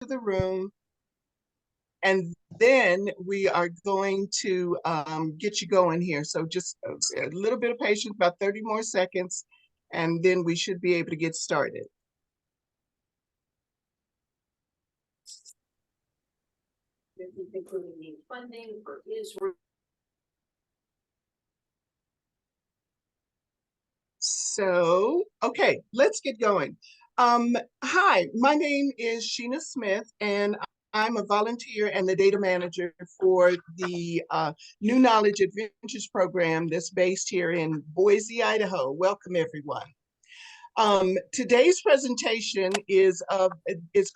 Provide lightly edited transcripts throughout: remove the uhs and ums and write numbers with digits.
the room, and then we are going to get you going here. So just a little bit of patience, about 30 more seconds, and then we should be able to get started. Including funding for Israel. So, okay, let's get going. Hi, my name is Sheena Smith, and I'm a volunteer and the data manager for the New Knowledge Adventures program that's based here in Boise, Idaho. Welcome, everyone. Today's presentation is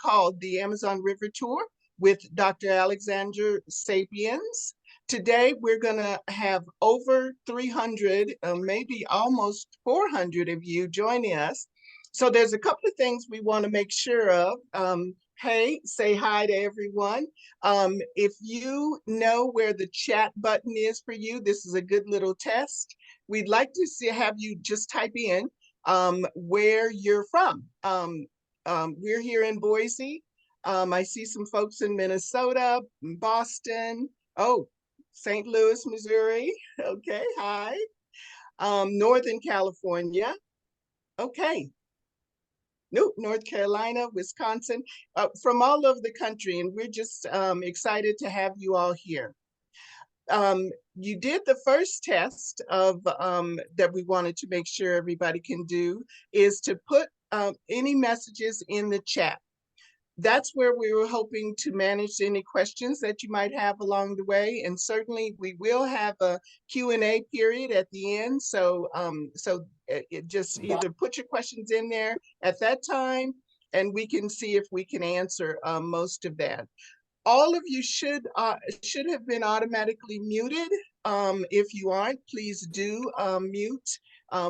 called the Amazon River Tour with Dr. Alexander Sapiens. Today, we're going to have over 300, maybe almost 400 of you joining us. So there's a couple of things we want to make sure of. Hey, say hi to everyone. If you know where the chat button is for you, this is a good little test. We'd like to have you just type in where you're from. We're here in Boise. I see some folks in Minnesota, Boston, oh, St. Louis, Missouri. Okay, hi. Northern California. Okay. Nope, North Carolina, Wisconsin, from all over the country. And we're just excited to have you all here. You did the first test of that we wanted to make sure everybody can do is to put any messages in the chat. That's where we were hoping to manage any questions that you might have along the way. And certainly we will have a Q&A period at the end. So, it just either put your questions in there at that time, and we can see if we can answer most of that. All of you should have been automatically muted. If you aren't, please do mute.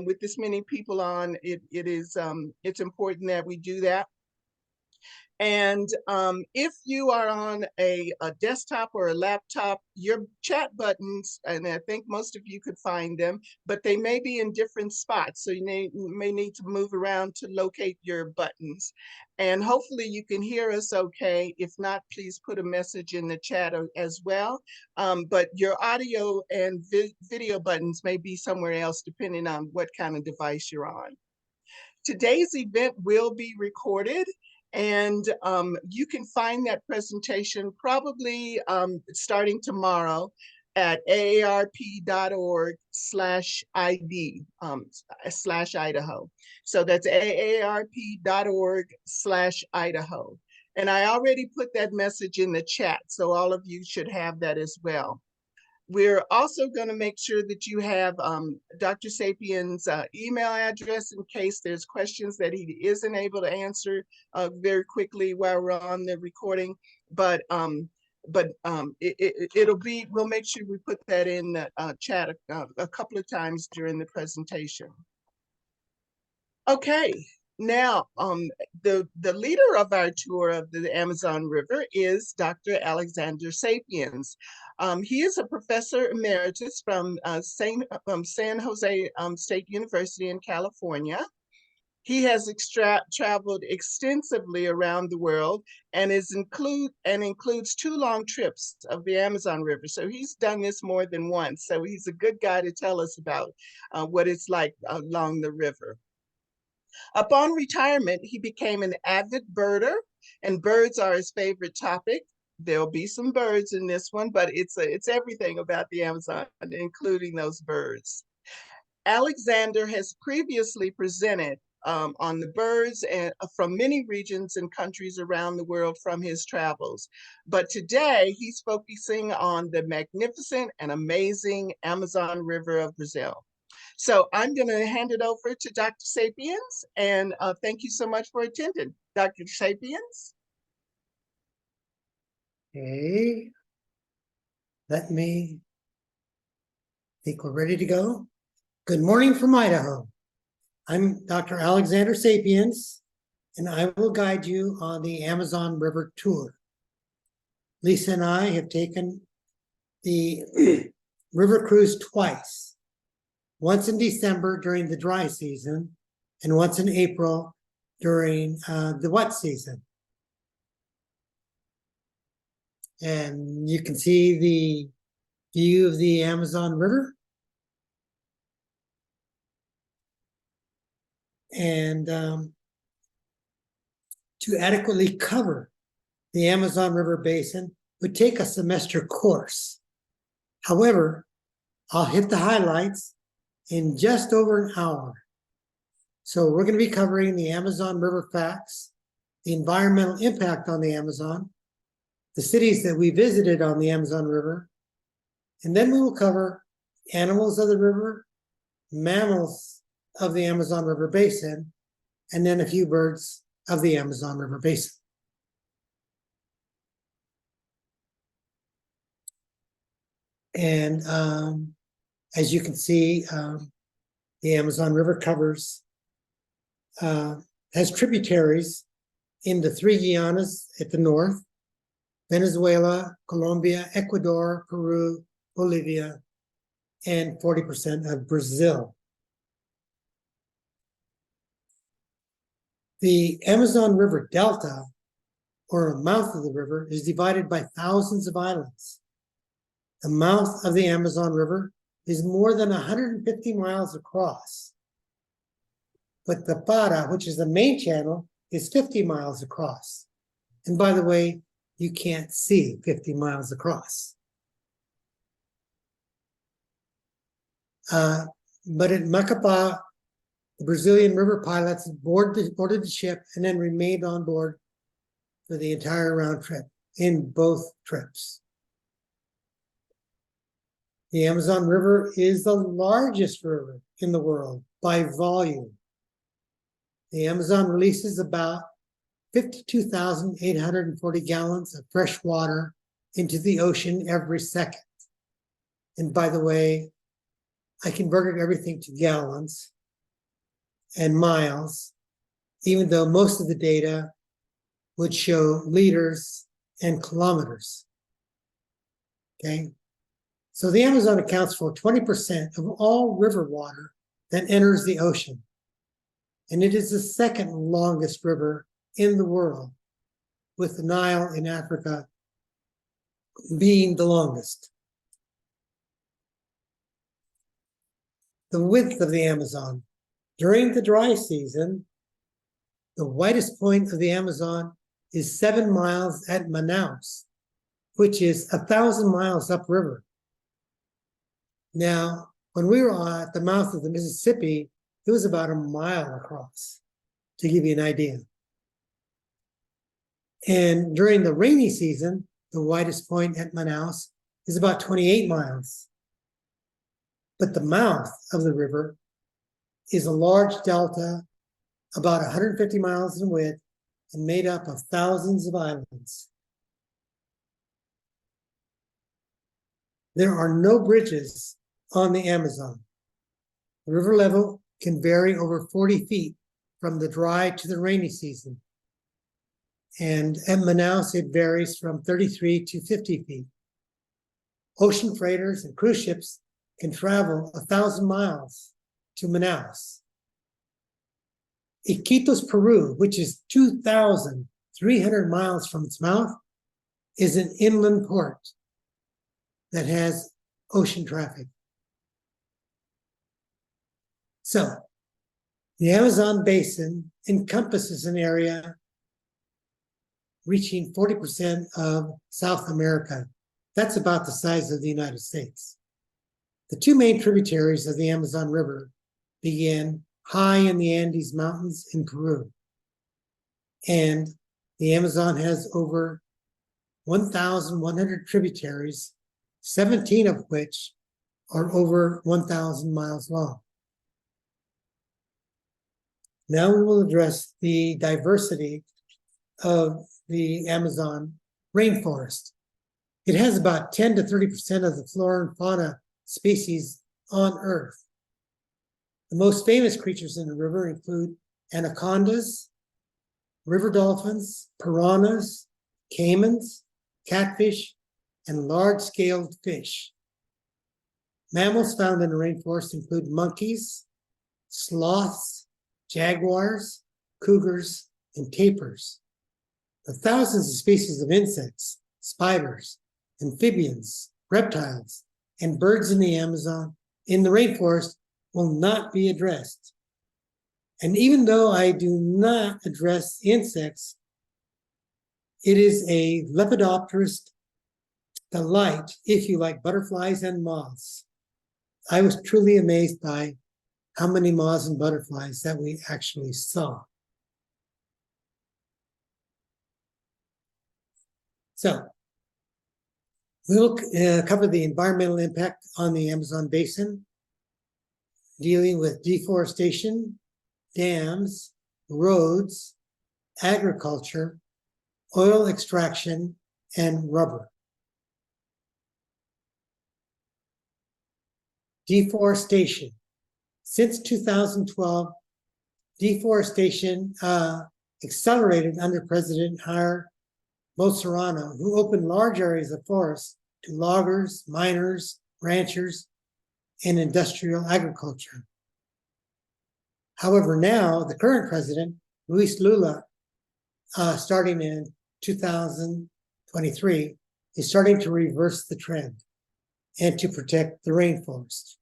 With this many people on, it's important that we do that. And if you are on a desktop or a laptop, your chat buttons, and I think most of you could find them, but they may be in different spots. So you may need to move around to locate your buttons. And hopefully you can hear us okay. If not, please put a message in the chat as well. But your audio and video buttons may be somewhere else depending on what kind of device you're on. Today's event will be recorded. And you can find that presentation probably starting tomorrow at aarp.org/ID/Idaho. So that's aarp.org/Idaho. And I already put that message in the chat, so all of you should have that as well. We're also going to make sure that you have Dr. Sapiens' email address in case there's questions that he isn't able to answer very quickly while we're on the recording. But we'll make sure we put that in the chat a couple of times during the presentation. Okay. Now, the leader of our tour of the Amazon River is Dr. Alexander Sapiens. He is a professor emeritus from San Jose State University in California. He has traveled extensively around the world and includes 2 long trips of the Amazon River. So he's done this more than once. So he's a good guy to tell us about what it's like along the river. Upon retirement, he became an avid birder, and birds are his favorite topic. There'll be some birds in this one, but it's everything about the Amazon, including those birds. Alexander has previously presented on the birds and from many regions and countries around the world from his travels. But today he's focusing on the magnificent and amazing Amazon River of Brazil. So I'm going to hand it over to Dr. Sapiens, and thank you so much for attending. Dr. Sapiens? Okay. Let me think we're ready to go. Good morning from Idaho. I'm Dr. Alexander Sapiens, and I will guide you on the Amazon River Tour. Lisa and I have taken the river cruise twice. Once in December during the dry season, and once in April during the wet season. And you can see the view of the Amazon River. And to adequately cover the Amazon River basin would take a semester course. However, I'll hit the highlights in just over an hour. So we're going to be covering the Amazon River facts, the environmental impact on the Amazon, the cities that we visited on the Amazon River, and then we will cover animals of the river, mammals of the Amazon River basin, and then a few birds of the Amazon River basin. And as you can see, the Amazon River has tributaries in the three Guianas at the north: Venezuela, Colombia, Ecuador, Peru, Bolivia, and 40% of Brazil. The Amazon River Delta, or mouth of the river, is divided by thousands of islands. The mouth of the Amazon River is more than 150 miles across. But the Para, which is the main channel, is 50 miles across. And by the way, you can't see 50 miles across. But at Macapá, the Brazilian river pilots boarded the ship and then remained on board for the entire round trip in both trips. The Amazon River is the largest river in the world by volume. The Amazon releases about 52,840 gallons of fresh water into the ocean every second. And by the way, I converted everything to gallons and miles, even though most of the data would show liters and kilometers. Okay? So the Amazon accounts for 20% of all river water that enters the ocean. And it is the second longest river in the world, with the Nile in Africa being the longest. The width of the Amazon. During the dry season, the widest point of the Amazon is 7 miles at Manaus, which is 1,000 miles upriver. Now, when we were at the mouth of the Mississippi, it was about a mile across, to give you an idea. And during the rainy season, the widest point at Manaus is about 28 miles. But the mouth of the river is a large delta, about 150 miles in width, and made up of thousands of islands. There are no bridges on the Amazon. The river level can vary over 40 feet from the dry to the rainy season. And at Manaus, it varies from 33 to 50 feet. Ocean freighters and cruise ships can travel 1,000 miles to Manaus. Iquitos, Peru, which is 2,300 miles from its mouth, is an inland port that has ocean traffic. So, the Amazon basin encompasses an area reaching 40% of South America. That's about the size of the United States. The two main tributaries of the Amazon River begin high in the Andes Mountains in Peru. And the Amazon has over 1,100 tributaries, 17 of which are over 1,000 miles long. Now we will address the diversity of the Amazon rainforest. It has about 10 to 30% of the flora and fauna species on Earth. The most famous creatures in the river include anacondas, river dolphins, piranhas, caimans, catfish, and large-scaled fish. Mammals found in the rainforest include monkeys, sloths, jaguars, cougars, and tapirs. The thousands of species of insects spiders, amphibians, reptiles, and birds in the Amazon, in the rainforest, will not be addressed. And even though I do not address insects, it is a lepidopterist delight if you like butterflies and moths. I was truly amazed by how many moths and butterflies that we actually saw. So we'll cover the environmental impact on the Amazon basin, dealing with deforestation, dams, roads, agriculture, oil extraction, and rubber. Deforestation. Since 2012, deforestation accelerated under President Jair Bolsonaro, who opened large areas of forest to loggers, miners, ranchers, and industrial agriculture. However, now the current president, Luis Lula, starting in 2023, is starting to reverse the trend and to protect the rainforest.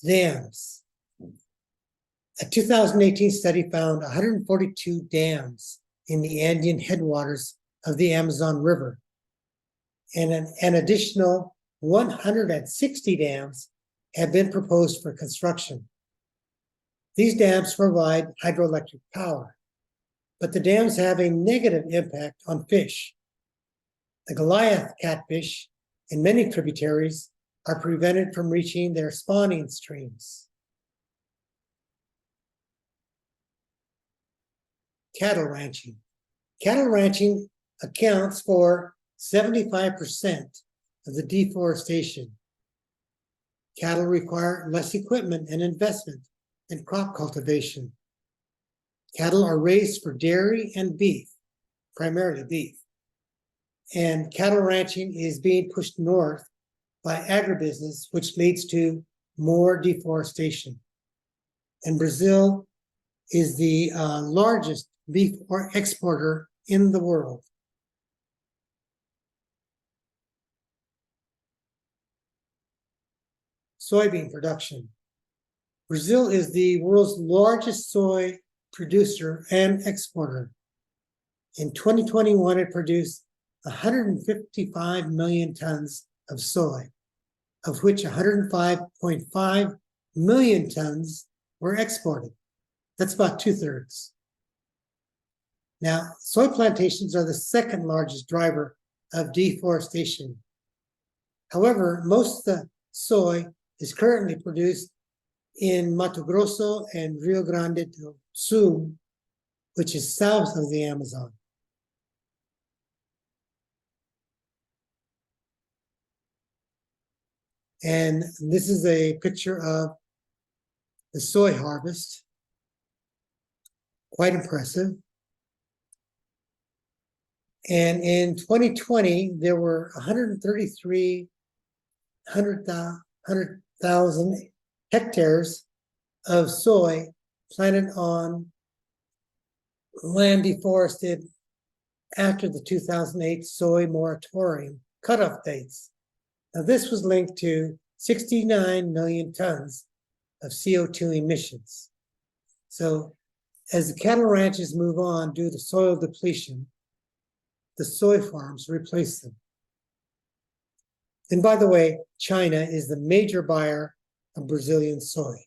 Dams. A 2018 study found 142 dams in the Andean headwaters of the Amazon River, and an additional 160 dams have been proposed for construction. These dams provide hydroelectric power, but the dams have a negative impact on fish. The Goliath catfish and many tributaries are prevented from reaching their spawning streams. Cattle ranching. Cattle ranching accounts for 75% of the deforestation. Cattle require less equipment and investment than crop cultivation. Cattle are raised for dairy and beef, primarily beef. And cattle ranching is being pushed north by agribusiness, which leads to more deforestation. And Brazil is the largest beef exporter in the world. Soybean production. Brazil is the world's largest soy producer and exporter. In 2021, it produced 155 million tons of soy, of which 105.5 million tons were exported. That's about 2/3. Now, soy plantations are the second largest driver of deforestation. However, most of the soy is currently produced in Mato Grosso and Rio Grande do Sul, which is south of the Amazon. And this is a picture of the soy harvest. Quite impressive. And in 2020, there were 133,000 hectares of soy planted on land deforested after the 2008 soy moratorium cutoff dates. Now, this was linked to 69 million tons of CO2 emissions. So as the cattle ranches move on due to soil depletion, the soy farms replace them. And by the way, China is the major buyer of Brazilian soy.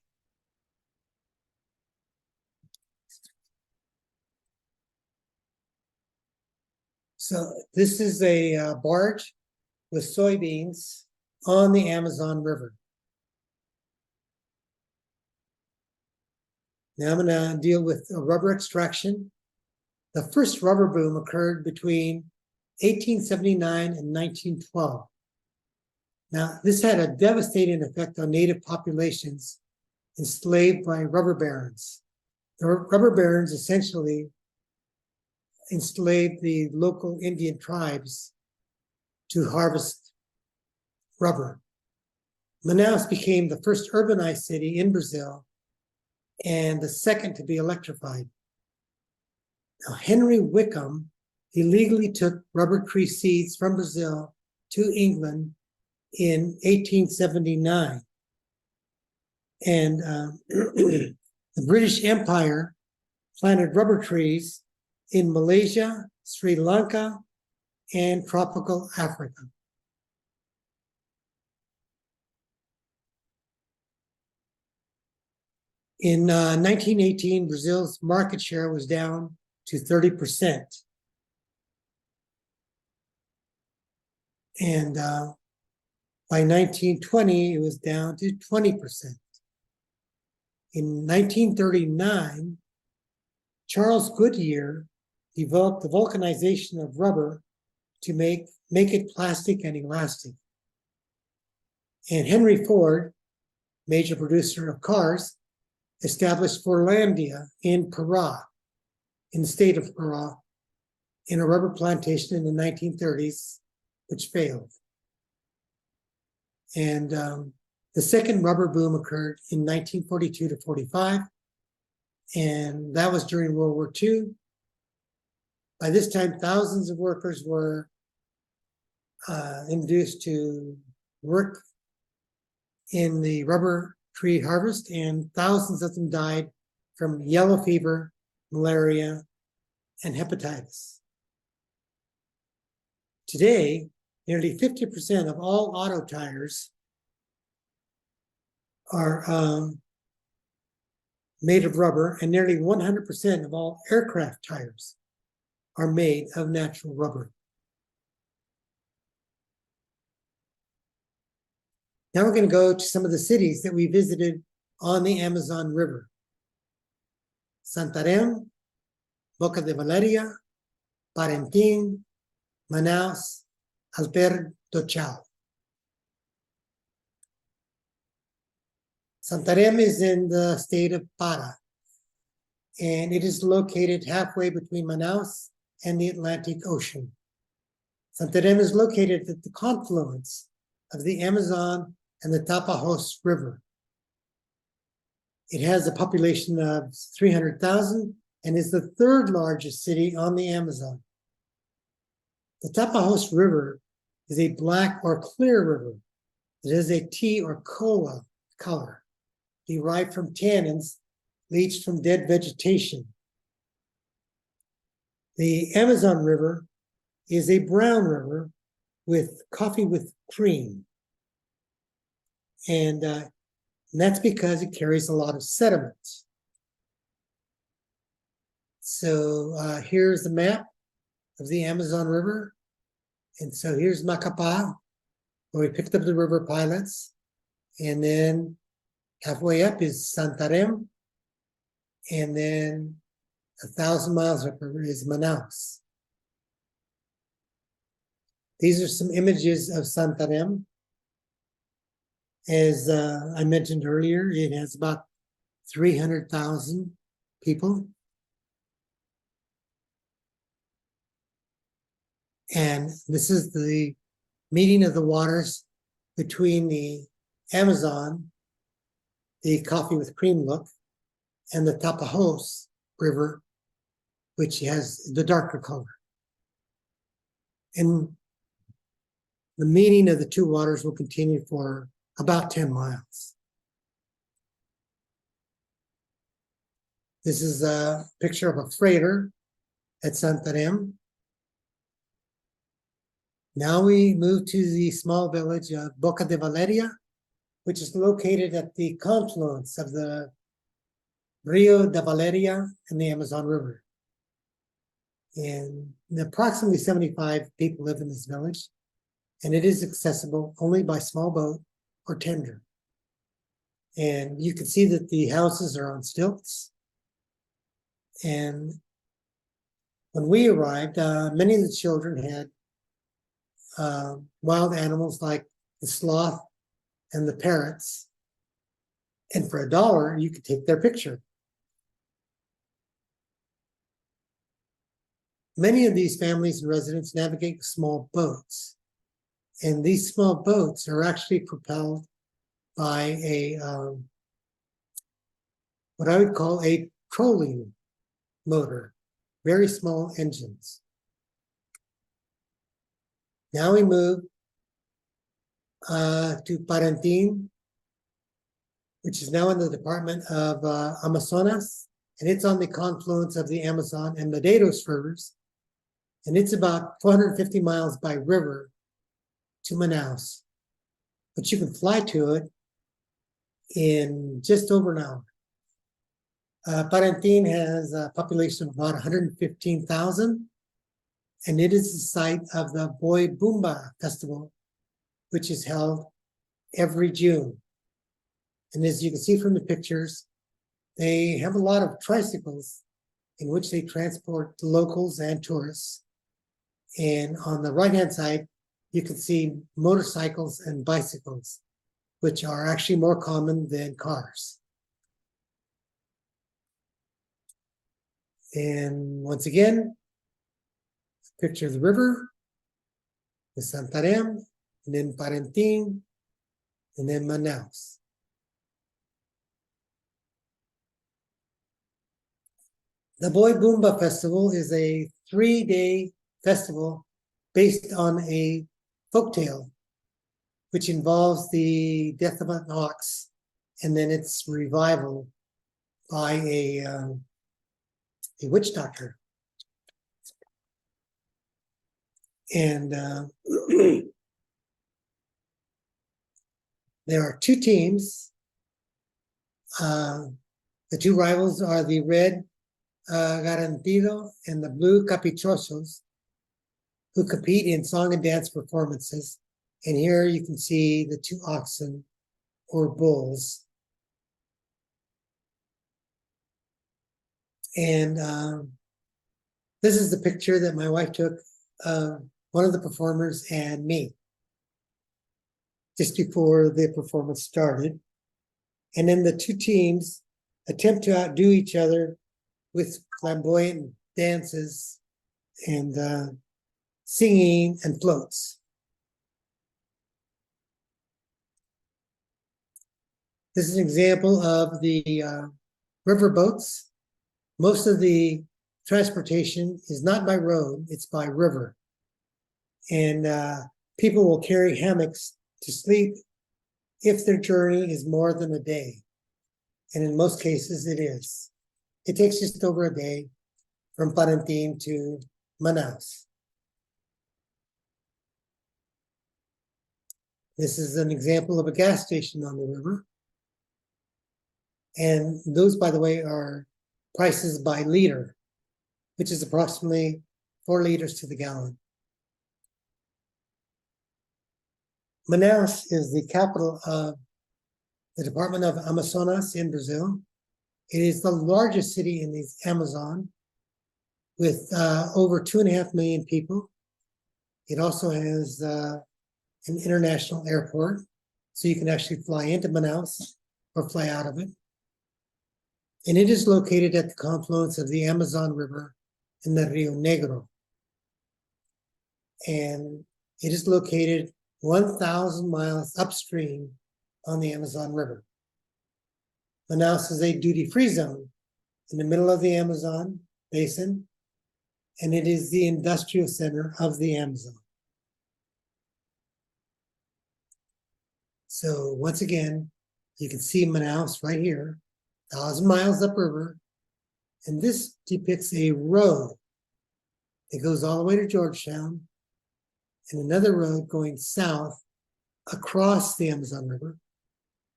So this is a barge with soybeans on the Amazon River. Now I'm going to deal with rubber extraction. The first rubber boom occurred between 1879 and 1912. Now, this had a devastating effect on native populations enslaved by rubber barons. The rubber barons essentially enslaved the local Indian tribes to harvest rubber. Manaus became the first urbanized city in Brazil and the second to be electrified. Now, Henry Wickham illegally took rubber tree seeds from Brazil to England in 1879. And the British Empire planted rubber trees in Malaysia, Sri Lanka, and tropical Africa. In 1918, Brazil's market share was down to 30%. And by 1920, it was down to 20%. In 1939, Charles Goodyear developed the vulcanization of rubber to make it plastic and elastic. And Henry Ford, major producer of cars, established Forlandia in Pará, in the state of Pará, in a rubber plantation in the 1930s, which failed. And the second rubber boom occurred in 1942 to 45, and that was during World War II. By this time, thousands of workers were induced to work in the rubber tree harvest, and thousands of them died from yellow fever, malaria, and hepatitis. Today, nearly 50% of all auto tires are made of rubber, and nearly 100% of all aircraft tires are made of natural rubber. Now we're going to go to some of the cities that we visited on the Amazon River. Santarém, Boca de Valeria, Parintins, Manaus, Alter do Chao. Santarém is in the state of Para, and it is located halfway between Manaus and the Atlantic Ocean. Santarém is located at the confluence of the Amazon and the Tapajos River. It has a population of 300,000 and is the third largest city on the Amazon. The Tapajos River is a black or clear river that has a tea or cola color derived from tannins leached from dead vegetation. The Amazon River is a brown river with coffee with cream. And that's because it carries a lot of sediment. So here's the map of the Amazon River. And so here's Macapá, where we picked up the river pilots. And then halfway up is Santarém. And then 1,000 miles upriver is Manaus. These are some images of Santarém. As I mentioned earlier, it has about 300,000 people. And this is the meeting of the waters between the Amazon, the coffee with cream look, and the Tapajos River, which has the darker color. And the meeting of the two waters will continue for about 10 miles. This is a picture of a freighter at Santarém. Now we move to the small village of Boca de Valeria, which is located at the confluence of the Rio de Valeria and the Amazon River. And approximately 75 people live in this village, and it is accessible only by small boat or tender. And you can see that the houses are on stilts. And when we arrived, many of the children had wild animals like the sloth and the parrots. And for $1, you could take their picture. Many of these families and residents navigate with small boats. And these small boats are actually propelled by a, what I would call a trolling motor, very small engines. Now we move to Parentin, which is now in the Department of Amazonas, and it's on the confluence of the Amazon and Medeiros rivers, and it's about 450 miles by river to Manaus, but you can fly to it in just over an hour. Parentin has a population of about 115,000, and it is the site of the Boy Bumba Festival, which is held every June. And as you can see from the pictures, they have a lot of tricycles in which they transport locals and tourists. And on the right-hand side, you can see motorcycles and bicycles, which are actually more common than cars. And once again, picture of the river, the Santarém, and then Parentin, and then Manaus. The Boy Bumba Festival is a 3-day festival based on a folktale, which involves the death of an ox and then its revival by a witch doctor. And there are two teams. The two rivals are the red Garantido and the blue Caprichosos, who compete in song and dance performances. And here you can see the two oxen or bulls. And this is the picture that my wife took of one of the performers and me just before the performance started. And then the two teams attempt to outdo each other with flamboyant dances and singing and floats. This is an example of the river boats. Most of the transportation is not by road, it's by river. And people will carry hammocks to sleep if their journey is more than a day. And in most cases, it is. It takes just over a day from Parentin to Manaus. This is an example of a gas station on the river. And those, by the way, are prices by liter, which is approximately 4 liters to the gallon. Manaus is the capital of the Department of Amazonas in Brazil. It is the largest city in the Amazon with over 2.5 million people. It also has an international airport, so you can actually fly into Manaus or fly out of it. And it is located at the confluence of the Amazon River and the Rio Negro. And it is located 1,000 miles upstream on the Amazon River. Manaus is a duty-free zone in the middle of the Amazon basin, and it is the industrial center of the Amazon. So once again, you can see Manaus right here, 1,000 miles upriver, and this depicts a road that goes all the way to Georgetown, and another road going south across the Amazon River.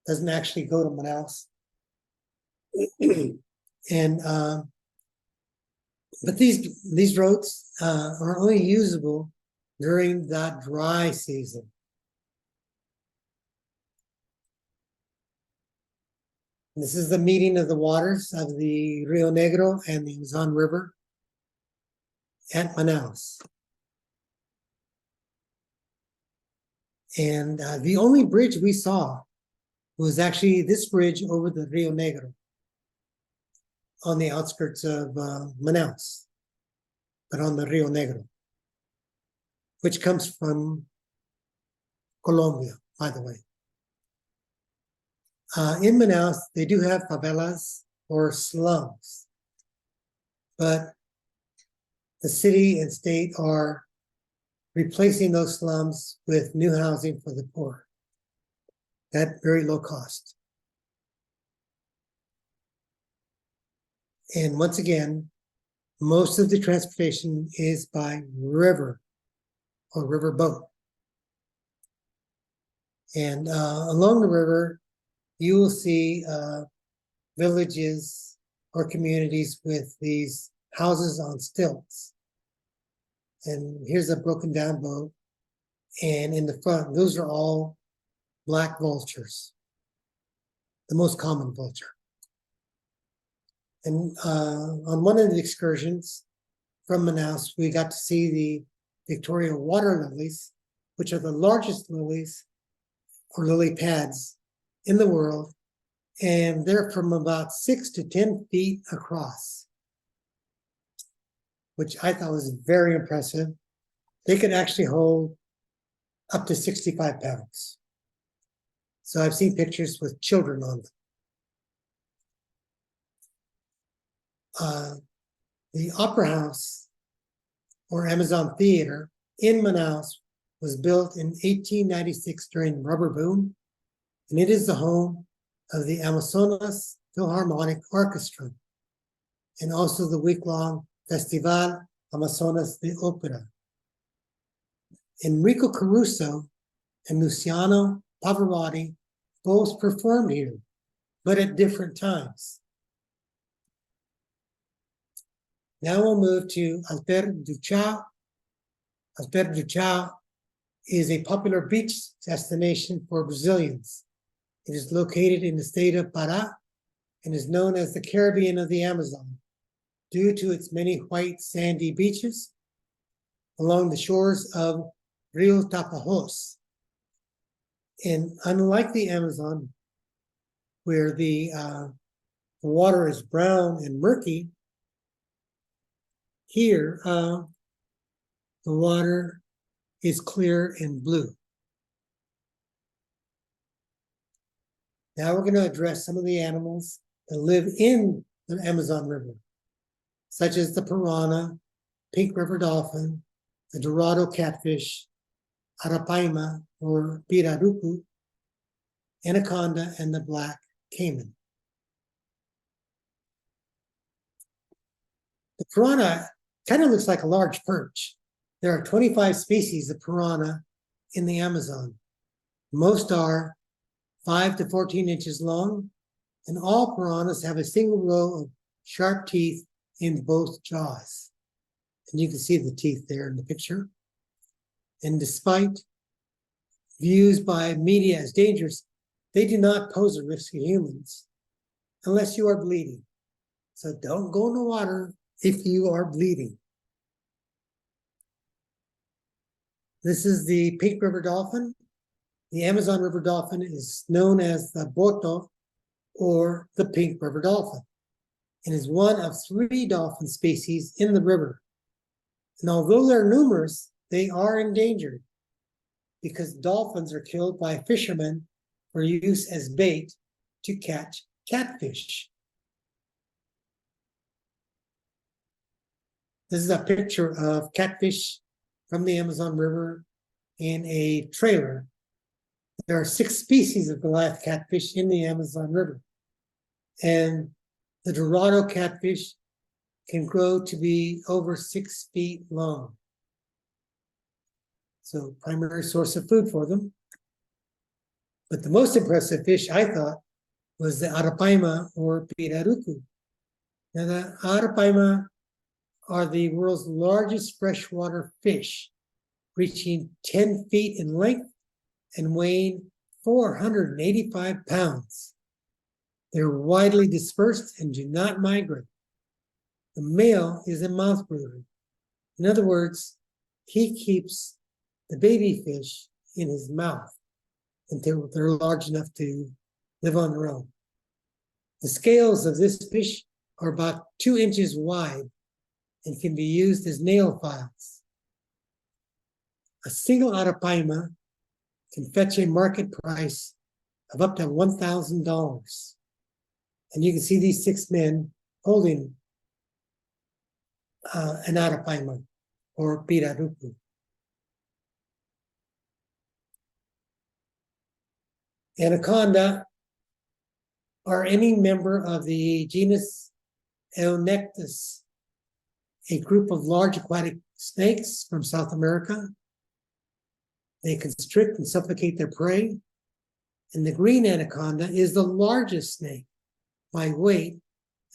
Doesn't actually go to Manaus. And but these roads are only usable during the dry season. This is the meeting of the waters of the Rio Negro and the Amazon River at Manaus. And the only bridge we saw was actually this bridge over the Rio Negro on the outskirts of Manaus, but on the Rio Negro, which comes from Colombia, by the way. In Manaus, they do have favelas or slums, but the city and state are replacing those slums with new housing for the poor at very low cost. And once again, most of the transportation is by river or river boat. And along the river, you will see villages or communities with these houses on stilts. And here's a broken down boat. And in the front, those are all black vultures, the most common vulture. And on one of the excursions from Manaus, we got to see the Victoria water lilies, which are the largest lilies or lily pads in the world. And they're from about 6 to 10 feet across, which I thought was very impressive. They could actually hold up to 65 pounds. So I've seen pictures with children on them. The Opera House or Amazon Theater in Manaus was built in 1896 during the rubber boom, and it is the home of the Amazonas Philharmonic Orchestra and also the week-long Festival Amazonas de Opera. Enrico Caruso and Luciano Pavarotti both performed here, but at different times. Now we'll move to Alter do Chao. Alter do Chao is a popular beach destination for Brazilians. It is located in the state of Pará and is known as the Caribbean of the Amazon due to its many white sandy beaches along the shores of Rio Tapajós. And unlike the Amazon, where the water is brown and murky, here the water is clear and blue. Now we're going to address some of the animals that live in the Amazon River, such as the piranha, pink river dolphin, the dorado catfish, arapaima or pirarucu, anaconda, and the black caiman. The piranha kind of looks like a large perch. There are 25 species of piranha in the Amazon. Most are 5 to 14 inches long, and all piranhas have a single row of sharp teeth in both jaws. And you can see the teeth there in the picture. And despite views by media as dangerous, they do not pose a risk to humans unless you are bleeding. So don't go in the water if you are bleeding. This is the pink river dolphin. The Amazon river dolphin is known as the boto or the pink river dolphin and is one of 3 dolphin species in the river. And although they're numerous, they are endangered because dolphins are killed by fishermen for use as bait to catch catfish. This is a picture of catfish from the Amazon River in a trailer. There are 6 species of Goliath catfish in the Amazon River. And the dorado catfish can grow to be over 6 feet long. So primary source of food for them. But the most impressive fish, I thought, was the arapaima or pirarucu. Now the arapaima are the world's largest freshwater fish, reaching 10 feet in length and weighing 485 pounds. They're widely dispersed and do not migrate. The male is a mouth brooder. In other words, he keeps the baby fish in his mouth until they're large enough to live on their own. The scales of this fish are about 2 inches wide and can be used as nail files. A single arapaima can fetch a market price of up to $1,000. And you can see these 6 men holding an arapaima or pirarucu. Anaconda are any member of the genus Eonectus, a group of large aquatic snakes from South America. They constrict and suffocate their prey. And the green anaconda is the largest snake by weight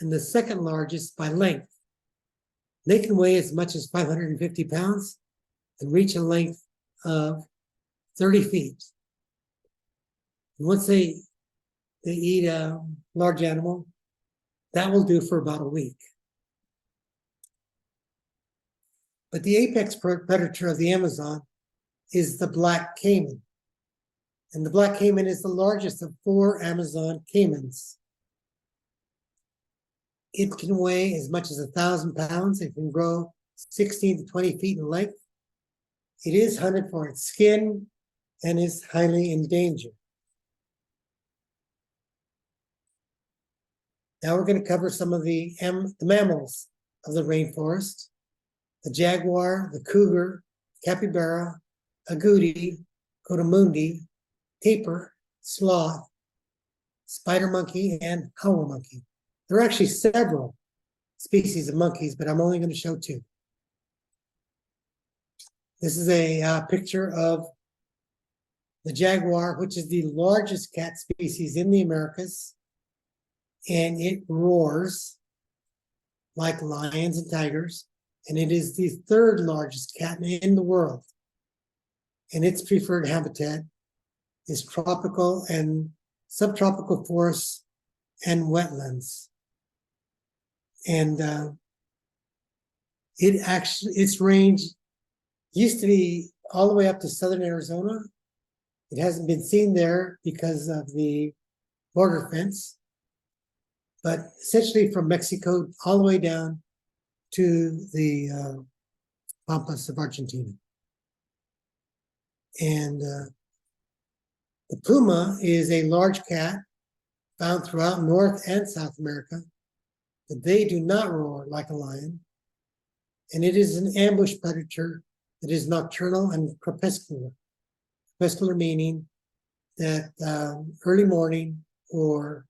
and the second largest by length. They can weigh as much as 550 pounds and reach a length of 30 feet. And once they eat a large animal, that will do for about a week. But the apex predator of the Amazon is the black caiman. And the black caiman is the largest of 4 Amazon caimans. It can weigh as much as 1,000 pounds. It can grow 16 to 20 feet in length. It is hunted for its skin and is highly endangered. Now we're going to cover some of the mammals of the rainforest: the jaguar, the cougar, capybara, agouti, coatimundi, tapir, sloth, spider monkey, and owl monkey. There are actually several species of monkeys, but I'm only going to show 2. This is a picture of the jaguar, which is the largest cat species in the Americas, and it roars like lions and tigers, and it is the 3rd largest cat in the world. And its preferred habitat is tropical and subtropical forests and wetlands. And its range used to be all the way up to southern Arizona. It hasn't been seen there because of the border fence, but essentially from Mexico all the way down to the Pampas of Argentina. And the puma is a large cat found throughout North and South America, but they do not roar like a lion. And it is an ambush predator that is nocturnal and crepuscular. Crepuscular meaning that early morning or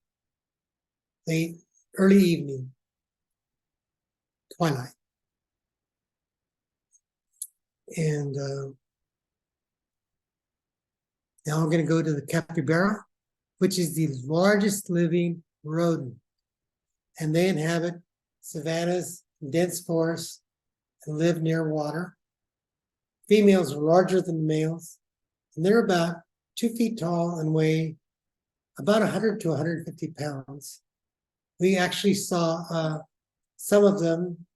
late early evening, twilight. And now I'm going to go to the capybara, which is the largest living rodent. And they inhabit savannas, dense forests, and live near water. Females are larger than males, and they're about 2 feet tall and weigh about 100 to 150 pounds. We actually saw some of them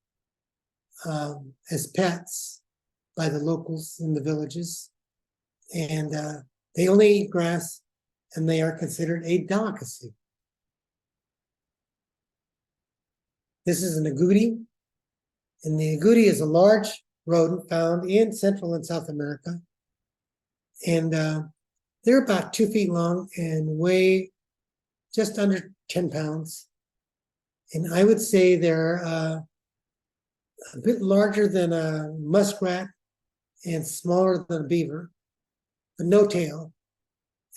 as pets by the locals in the villages. And they only eat grass, and they are considered a delicacy. This is an agouti, and the agouti is a large rodent found in Central and South America. And they're about 2 feet long and weigh just under 10 pounds. And I would say they're a bit larger than a muskrat and smaller than a beaver, but no tail.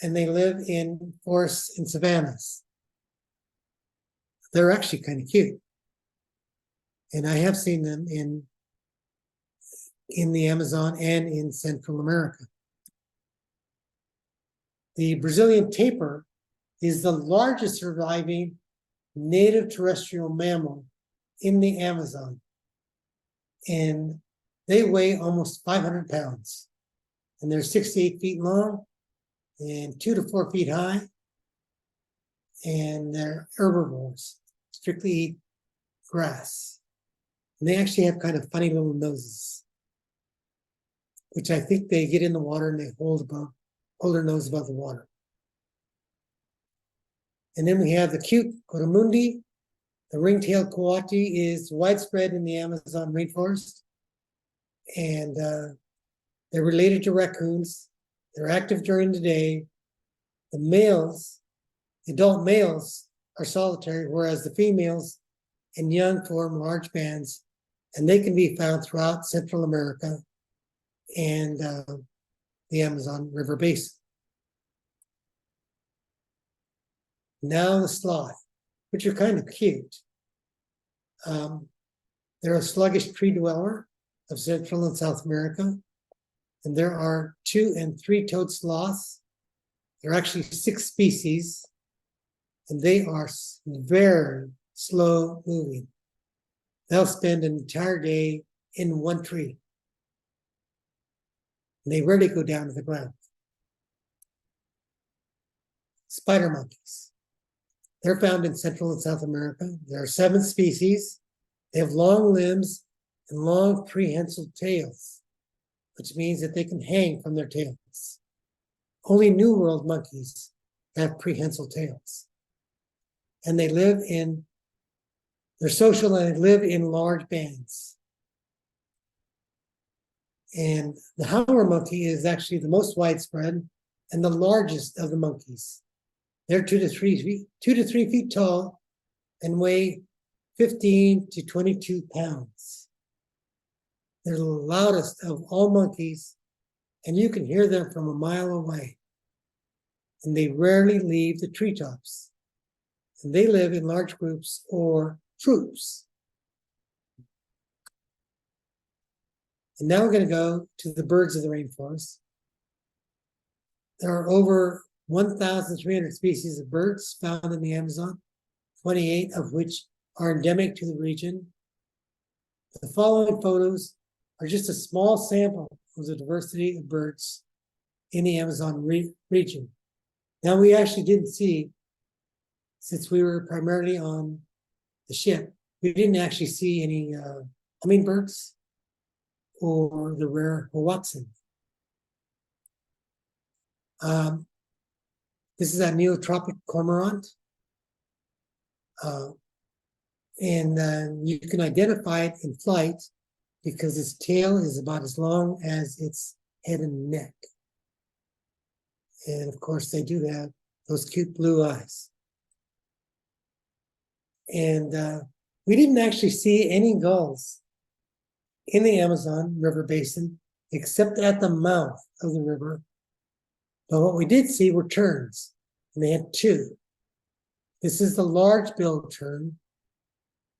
And they live in forests and savannas. They're actually kind of cute. And I have seen them in the Amazon and in Central America. The Brazilian tapir is the largest surviving native terrestrial mammal in the Amazon. And they weigh almost 500 pounds. And they're 6 to 8 feet long and 2 to 4 feet high. And they're herbivores, strictly eat grass. And they actually have kind of funny little noses, which I think they get in the water and they hold their nose above the water. And then we have the cute coatimundi. The ring-tailed coati is widespread in the Amazon rainforest. And they're related to raccoons. They're active during the day. The adult males are solitary, whereas the females and young form large bands, and they can be found throughout Central America and the Amazon River basin. Now the sloth, which are kind of cute. They're a sluggish tree dweller of Central and South America. And there are 2- and 3-toed sloths. There are actually 6 species, and they are very slow moving. They'll spend an entire day in one tree. And they rarely go down to the ground. Spider monkeys. They're found in Central and South America. There are 7 species. They have long limbs and long prehensile tails, which means that they can hang from their tails. Only New World monkeys have prehensile tails. And they're social and they live in large bands. And the howler monkey is actually the most widespread and the largest of the monkeys. They're 2 to 3 feet tall and weigh 15 to 22 pounds. They're the loudest of all monkeys, and you can hear them from a mile away. And they rarely leave the treetops. And they live in large groups or troops. And now we're going to go to the birds of the rainforest. There are over 1,300 species of birds found in the Amazon, 28 of which are endemic to the region. The following photos are just a small sample of the diversity of birds in the Amazon region. Now, we actually didn't see, since we were primarily on the ship, we didn't actually see any hummingbirds or the rare hoatzin. This is a neotropic cormorant. And you can identify it in flight because its tail is about as long as its head and neck. And of course, they do have those cute blue eyes. And we didn't actually see any gulls in the Amazon River basin, except at the mouth of the river. But what we did see were terns, and they had 2. This is the large-billed tern,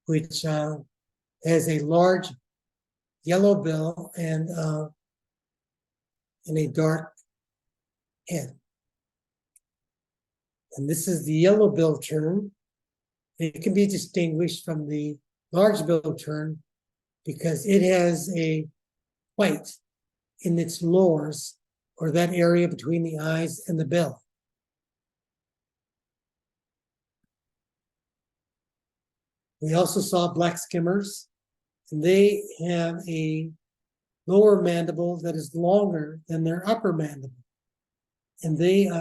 which has a large yellow bill and a dark head. And this is the yellow-billed tern. It can be distinguished from the large-billed tern because it has a white in its lores, or that area between the eyes and the bill. We also saw black skimmers, and they have a lower mandible that is longer than their upper mandible. And they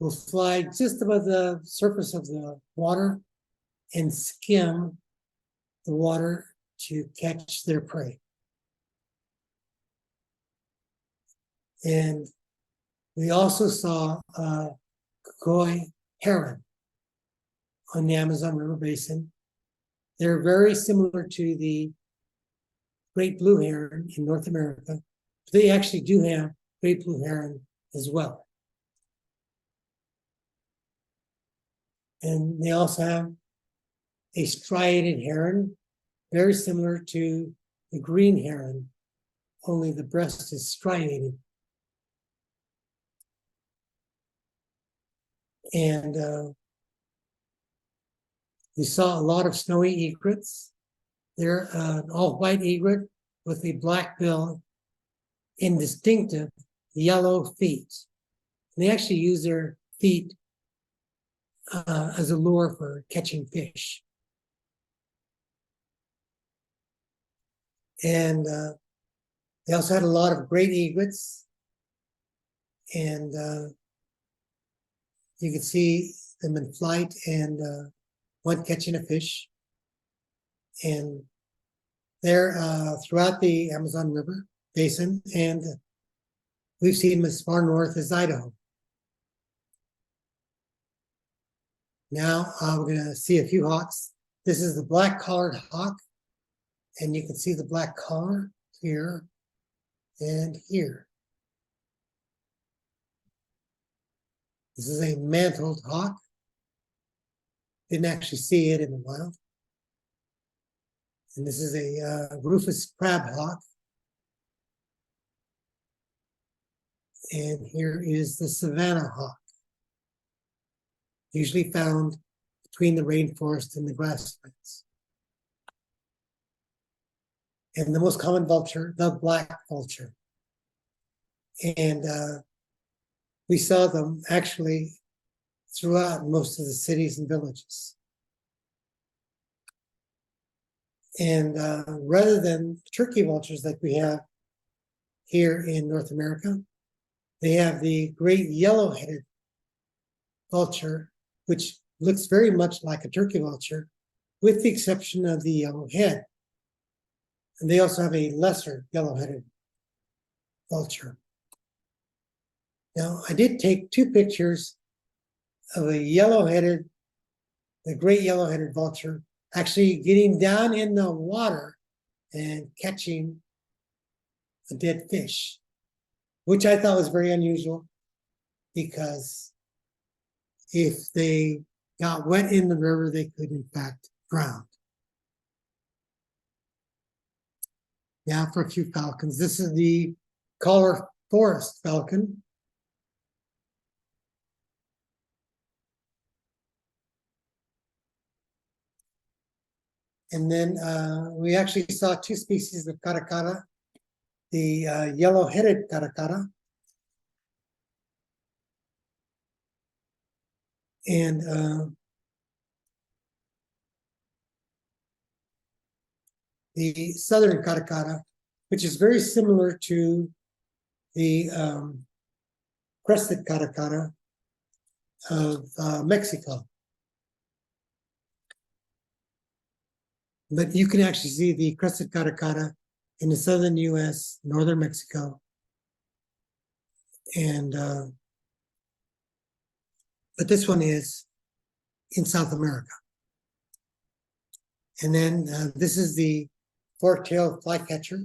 will fly just above the surface of the water and skim the water to catch their prey. And we also saw koi heron on the Amazon River basin. They're very similar to the great blue heron in North America. They actually do have great blue heron as well. And they also have a striated heron, very similar to the green heron, only the breast is striated. And we saw a lot of snowy egrets. They're an all-white egret with a black bill and distinctive yellow feet. And they actually use their feet as a lure for catching fish. And they also had a lot of great egrets. And you can see them in flight and one catching a fish. And they're throughout the Amazon River basin, and we've seen them as far north as Idaho. Now we're going to see a few hawks. This is the black-collared hawk, and you can see the black collar here and here. This is a mantled hawk. Didn't actually see it in the wild. And this is a rufous crab hawk. And here is the savanna hawk, usually found between the rainforest and the grasslands. And the most common vulture, the black vulture. And we saw them actually throughout most of the cities and villages. And rather than turkey vultures like we have here in North America, they have the great yellow-headed vulture, which looks very much like a turkey vulture, with the exception of the yellow head. And they also have a lesser yellow-headed vulture. Now, I did take two pictures of a yellow-headed, the great yellow-headed vulture, actually getting down in the water and catching a dead fish, which I thought was very unusual, because if they got wet in the river, they could in fact drown. Now for a few falcons. This is the collar forest falcon. And then we actually saw two species of caracara, the yellow-headed caracara and the southern caracara, which is very similar to the crested caracara of Mexico. But you can actually see the crested caracara in the southern U.S., northern Mexico, and but this one is in South America. And then this is the fork-tailed flycatcher.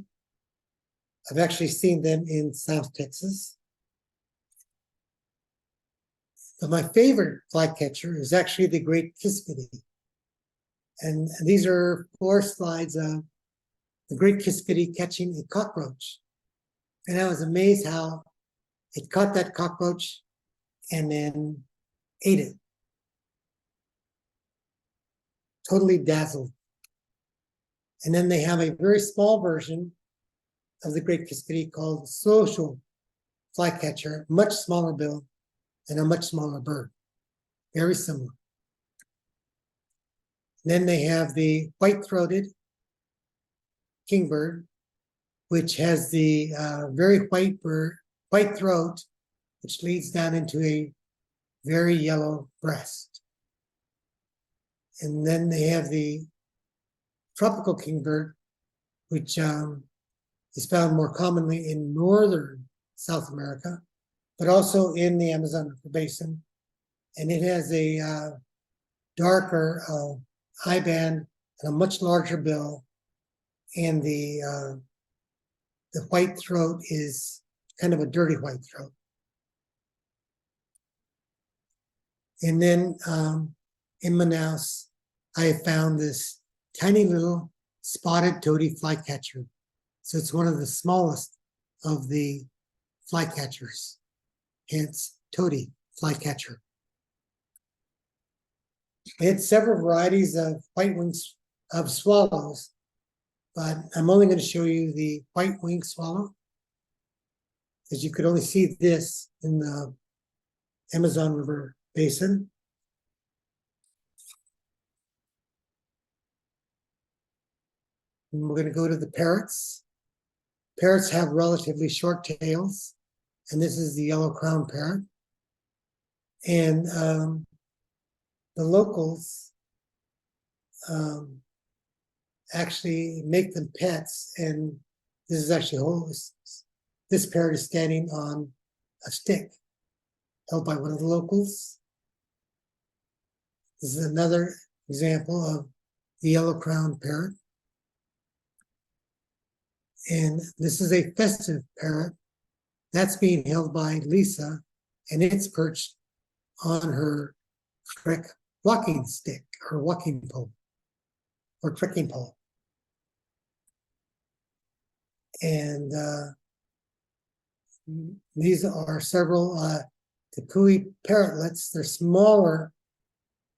I've actually seen them in South Texas. But my favorite flycatcher is actually the great kiskadee. And these are 4 slides of the great kiskadee catching a cockroach. And I was amazed how it caught that cockroach and then ate it. Totally dazzled. And then they have a very small version of the great kiskadee called social flycatcher, much smaller bill and a much smaller bird. Very similar. Then they have the white-throated kingbird, which has the very white throat, which leads down into a very yellow breast. And then they have the tropical kingbird, which is found more commonly in northern South America, but also in the Amazon River Basin. And it has a darker eye band and a much larger bill, and the white throat is kind of a dirty white throat. And then in Manaus, I have found this tiny little spotted toady flycatcher. So it's one of the smallest of the flycatchers, hence toady flycatcher. I had several varieties of white-winged swallows, but I'm only going to show you the white-winged swallow, because you could only see this in the Amazon River Basin. And we're going to go to the parrots. Parrots have relatively short tails, and this is the yellow-crowned parrot. And the locals actually make them pets, and this is actually this parrot is standing on a stick held by one of the locals. This is another example of the yellow-crowned parrot. And this is a festive parrot that's being held by Lisa, and it's perched on her trek walking stick or walking pole or trekking pole. And these are several Takui parrotlets. They're smaller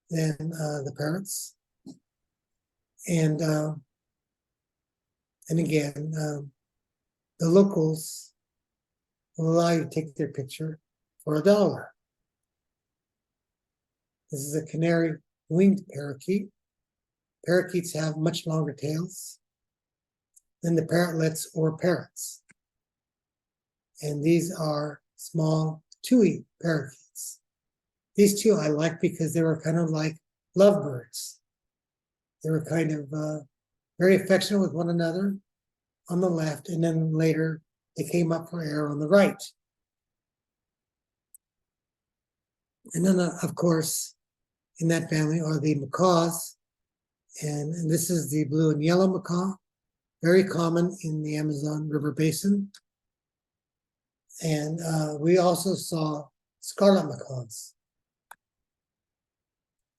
than the parrots. And again, the locals will allow you to take their picture for $1. This is a canary winged parakeet. Parakeets have much longer tails than the parrotlets or parrots. And these are small tui parakeets. These two I like because they were kind of like lovebirds. They were kind of very affectionate with one another on the left, and then later they came up for air on the right. And then, of course, in that family are the macaws, and this is the blue and yellow macaw, very common in the Amazon River Basin. And we also saw scarlet macaws.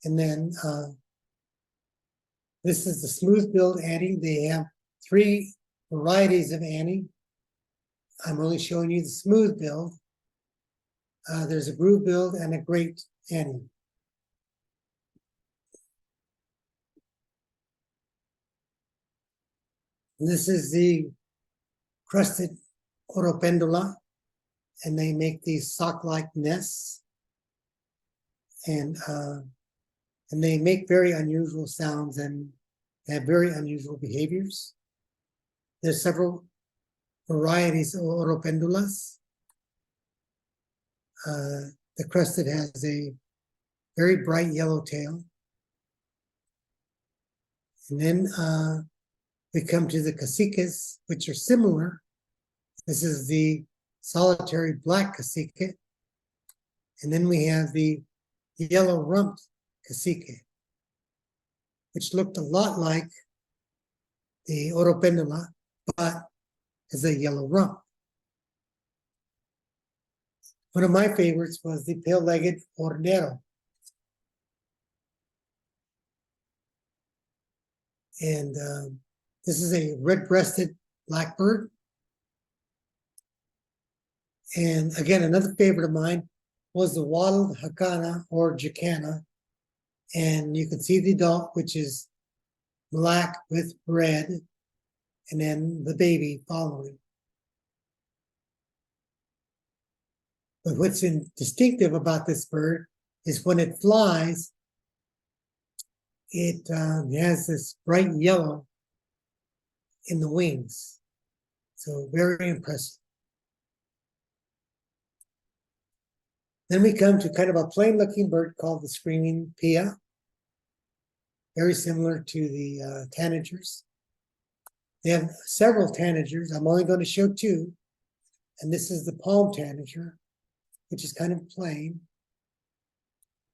And then this is the smooth-billed Annie. They have 3 varieties of Annie. I'm only showing you the smooth-billed. There's a groove-billed and a great Annie. And this is the crested oropendula, and they make these sock-like nests. And they make very unusual sounds and have very unusual behaviors. There's several varieties of oropendulas. The crested has a very bright yellow tail. And then we come to the caciques, which are similar. This is the solitary black cacique. And then we have the yellow rumped cacique, which looked a lot like the oropendula, but has a yellow rump. One of my favorites was the pale-legged hornero. And this is a red-breasted blackbird. And again, another favorite of mine was the wattled jacana or jacana. And you can see the adult, which is black with red, and then the baby following. But what's distinctive about this bird is when it flies, it has this bright yellow in the wings. So very impressive. Then we come to kind of a plain looking bird called the screaming pia. Very similar to the tanagers. They have several tanagers. I'm only going to show 2. And this is the palm tanager, which is kind of plain.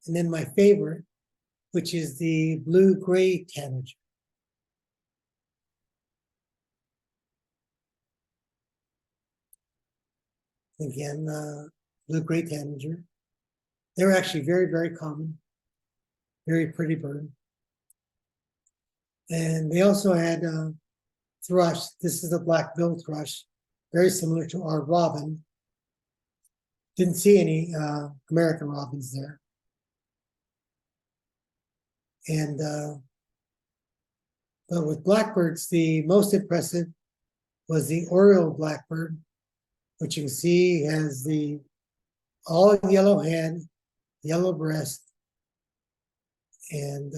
And then my favorite, which is the blue-gray tanager. Again, blue-gray tanager. They're actually very, very common. Very pretty bird. And they also had thrush. This is a black-billed thrush, very similar to our robin. Didn't see any American robins there. And but with blackbirds, the most impressive was the oriole blackbird, which you can see has the all yellow head, yellow breast, and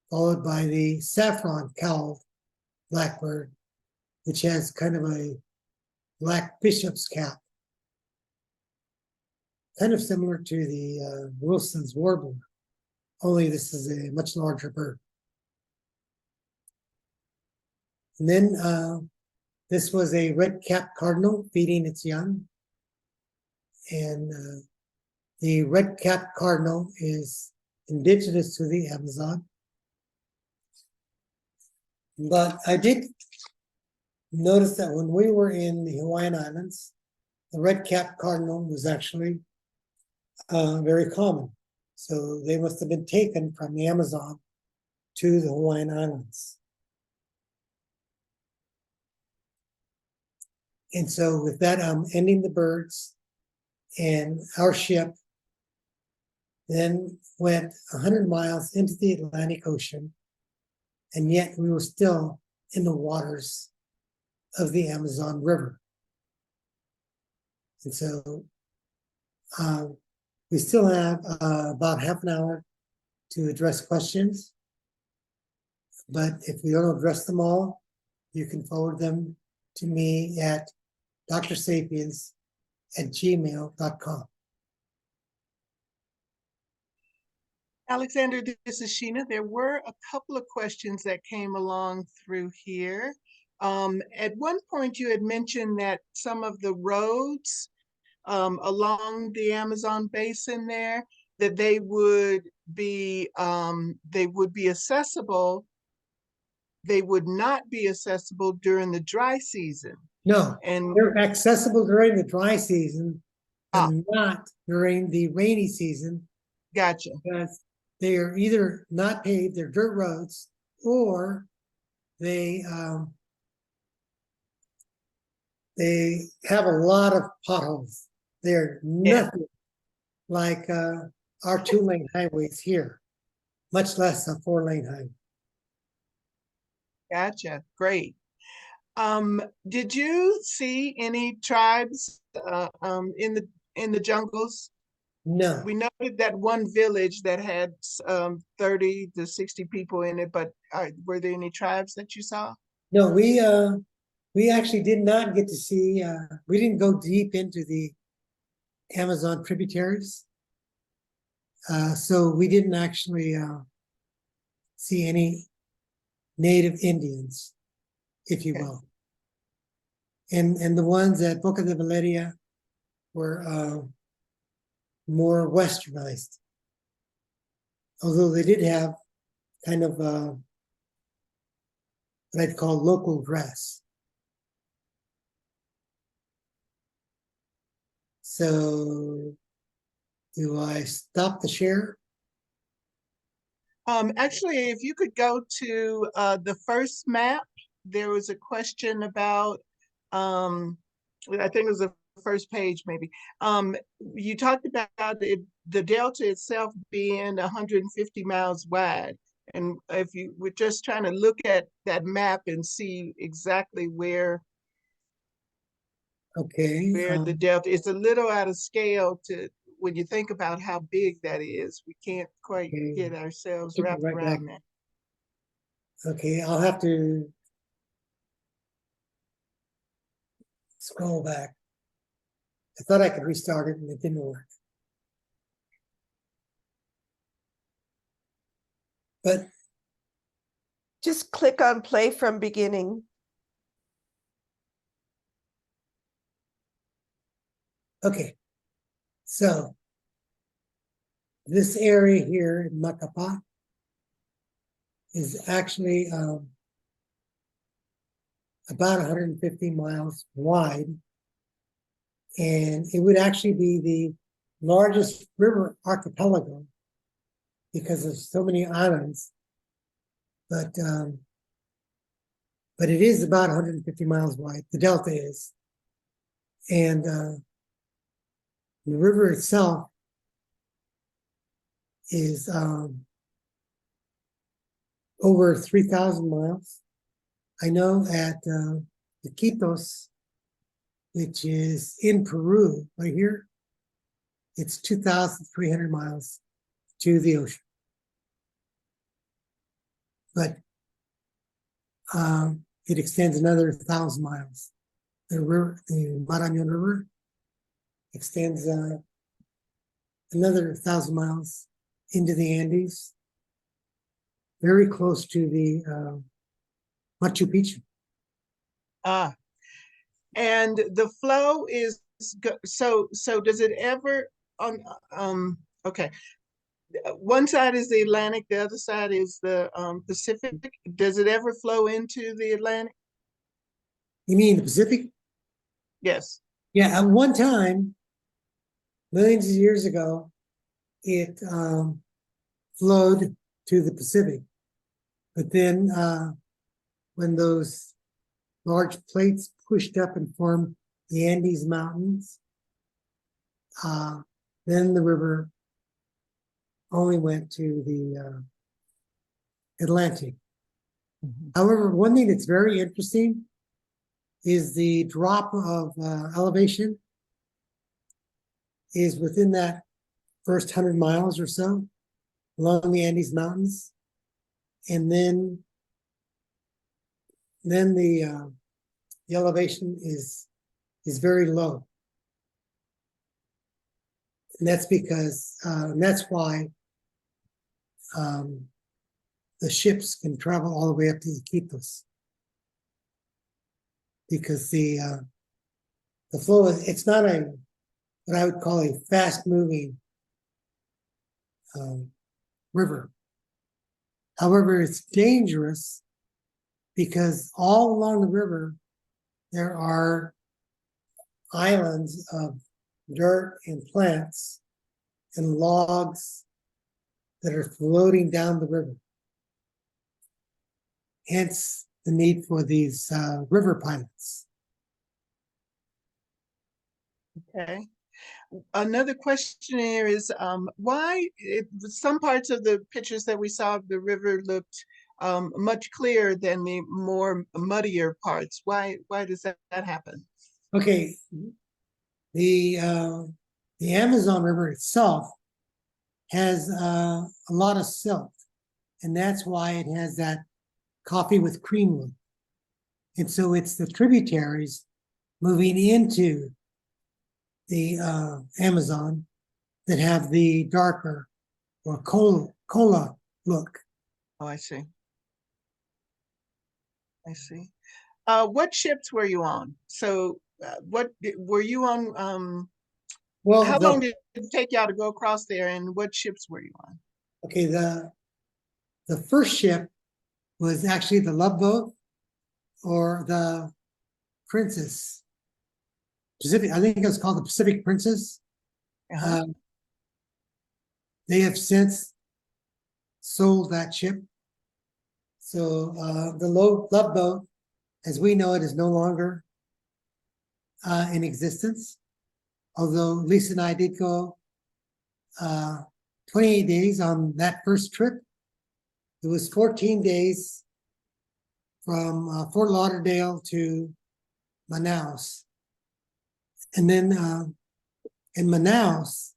followed by the saffron cowled blackbird, which has kind of a black bishop's cap, kind of similar to the Wilson's warbler, only this is a much larger bird. And then this was a red-capped cardinal feeding its young. And the red-capped cardinal is indigenous to the Amazon. But I did notice that when we were in the Hawaiian Islands, the red-capped cardinal was actually very common. So they must have been taken from the Amazon to the Hawaiian Islands. And so with that, I'm ending the birds, and our ship then went 100 miles into the Atlantic Ocean, and yet we were still in the waters of the Amazon River. And so we still have about half an hour to address questions, but if we don't address them all, you can forward them to me at drsapiens@gmail.com. Alexander, this is Sheena. There were a couple of questions that came along through here. At one point, you had mentioned that some of the roads along the Amazon basin there, that they would be accessible. They would not be accessible during the dry season. No, And they're accessible during the dry season, ah, but not during the rainy season, gotcha. because they are either not paved, they're dirt roads, or they have a lot of potholes. They're Yeah, nothing like our 2-lane highways here, much less a 4-lane highway. gotcha. Great. Did you see any tribes in the jungles? No, We noted that one village that had 30 to 60 people in it, but were there any tribes that you saw? no, we actually did not get to see. We didn't go deep into the Amazon tributaries, so we didn't actually see any native Indians, if you Okay. will. And the ones at Boca de Valeria were more westernized, although they did have kind of what I'd call local dress. So do I stop the share? Actually, if you could go to the first map, there was a question about, I think it was the first page maybe. You talked about the delta itself being 150 miles wide. And if you were just trying to look at that map and see exactly where Okay. the delta, it's a little out of scale to when you think about how big that is. We can't quite Okay. get ourselves Took it wrapped right back. around that. Okay, I'll have to scroll back. I thought I could restart it and it didn't work. But Just click on play from beginning. okay, so this area here in Macapa is actually about 150 miles wide, and it would actually be the largest river archipelago because there's so many islands. But it is about 150 miles wide. The delta is, and the river itself is over 3,000 miles. I know at Iquitos, which is in Peru, right here, it's 2,300 miles to the ocean. But it extends another 1,000 miles. The river, the Marañón River, extends another 1,000 miles into the Andes, very close to the Machu Picchu. Ah, and the flow is so does it ever on okay. One side is the Atlantic, the other side is the Pacific. Does it ever flow into the Atlantic? You mean the Pacific? Yes. Yeah, at one time, millions of years ago, it flowed to the Pacific. But then when those large plates pushed up and formed the Andes Mountains, then the river only went to the Atlantic. However, one thing that's very interesting is the drop of elevation is within that first 100 miles or so along the Andes Mountains. And then the elevation is very low. And that's because, and that's why the ships can travel all the way up to Iquitos. Because the flow, it's not what I would call a fast-moving river. However, it's dangerous because all along the river, there are islands of dirt and plants and logs that are floating down the river. Hence the need for these river pilots. Okay. Another question here is why some parts of the pictures that we saw of the river looked much clearer than the more muddier parts. Why does that happen? Okay, the Amazon River itself has a lot of silt, and that's why it has that coffee with cream look. And so it's the tributaries moving into the Amazon that have the darker or cola look. Oh, I see. I see. What ships were you on? So what were you on? Well, how long did it take y'all to go across there, and what ships were you on? Okay, the first ship was actually the Love Boat or the Princess Pacific. I think it was called the Pacific Princess. Uh-huh. They have since sold that ship. So the Love Boat, as we know it, is no longer in existence. Although Lisa and I did go 28 days on that first trip. It was 14 days from Fort Lauderdale to Manaus. And then in Manaus,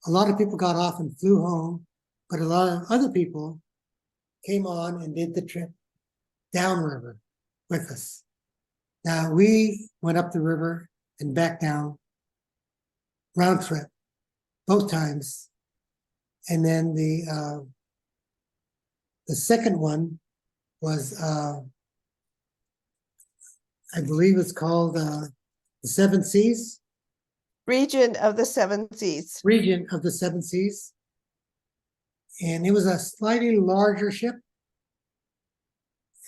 a lot of people got off and flew home, but a lot of other people came on and did the trip downriver with us. Now we went up the river and back down, round trip, both times. And then the second one was, I believe it's called the Seven Seas. Region of the Seven Seas. Region of the Seven Seas. And it was a slightly larger ship.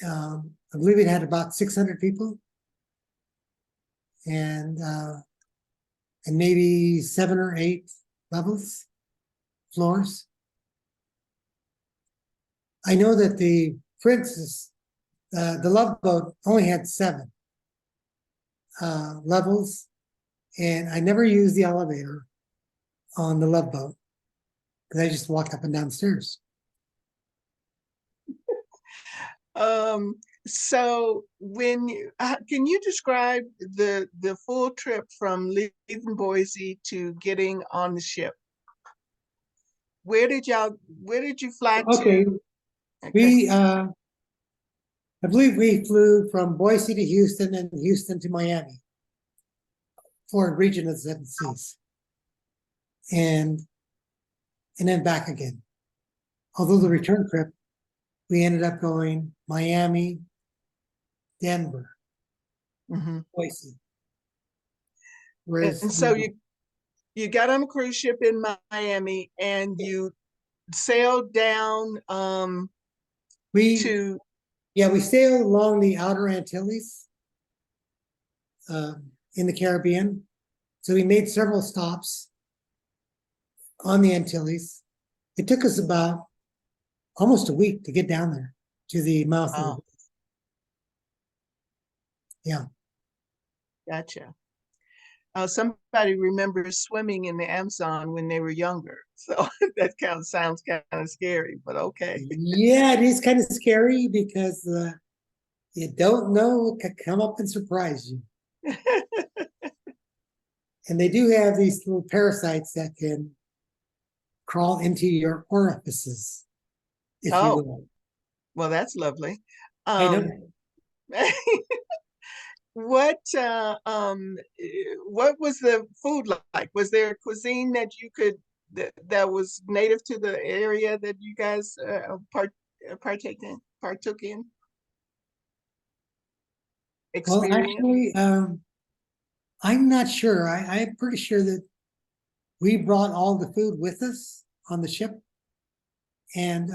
I believe it had about 600 people. And maybe 7 or 8 levels, floors. I know that the Princess, the Love Boat only had 7 levels, and I never used the elevator on the Love Boat because I just walked up and down stairs. So when can you describe the full trip from leaving Boise to getting on the ship? Where did you fly Okay, to? we I believe we flew from Boise to Houston and Houston to Miami for a region of the Seven Seas, and then back again. Although the return trip, we ended up going Miami, Denver, Boise. Whereas And so you got on a cruise ship in Miami and you sailed down we sailed along the outer Antilles in the Caribbean. So we made several stops on the Antilles. It took us about almost a week to get down there to the mouth of the, Oh, yeah. gotcha. Somebody remembers swimming in the Amazon when they were younger. So that kind of sounds kind of scary, but okay. Yeah, it is kind of scary because you don't know what could come up and surprise you. And they do have these little parasites that can crawl into your orifices, if you Oh, will. well, that's lovely. I know. Um, what what was the food like? Was there a cuisine that you could that was native to the area that you guys partook in, Well, experience? actually, I'm not sure. I'm pretty sure that we brought all the food with us on the ship. And,